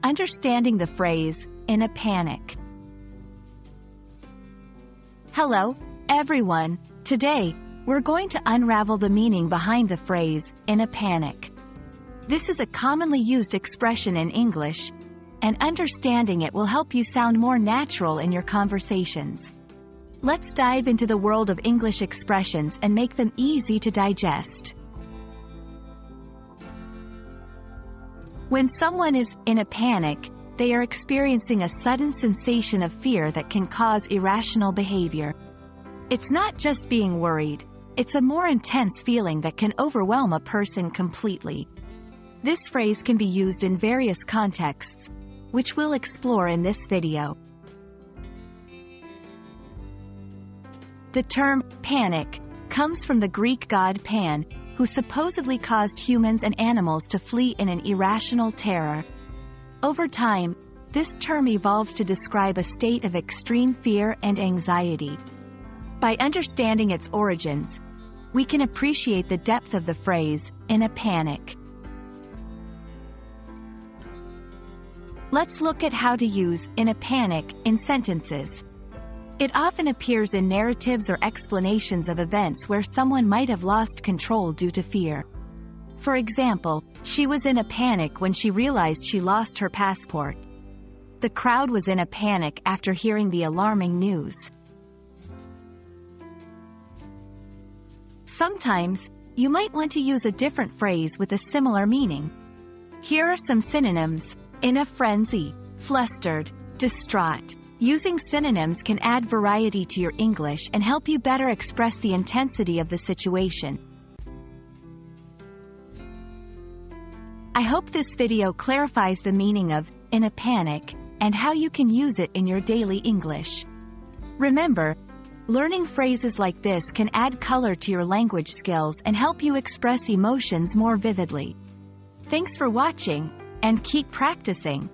Understanding the phrase, in a panic. Hello, everyone. Today, we're going to unravel the meaning behind the phrase, in a panic. This is a commonly used expression in English, and understanding it will help you sound more natural in your conversations. Let's dive into the world of English expressions and make them easy to digest. When someone is in a panic, they are experiencing a sudden sensation of fear that can cause irrational behavior. It's not just being worried, it's a more intense feeling that can overwhelm a person completely. This phrase can be used in various contexts, which we'll explore in this video. The term panic comes from the Greek god Pan, who supposedly caused humans and animals to flee in an irrational terror. Over time, this term evolved to describe a state of extreme fear and anxiety. By understanding its origins, we can appreciate the depth of the phrase, in a panic. Let's look at how to use in a panic in sentences. It often appears in narratives or explanations of events where someone might have lost control due to fear. For example, she was in a panic when she realized she lost her passport. The crowd was in a panic after hearing the alarming news. Sometimes, you might want to use a different phrase with a similar meaning. Here are some synonyms: in a frenzy, flustered, distraught. Using synonyms can add variety to your English and help you better express the intensity of the situation. I hope this video clarifies the meaning of in a panic and how you can use it in your daily English. Remember, learning phrases like this can add color to your language skills and help you express emotions more vividly. Thanks for watching, and keep practicing.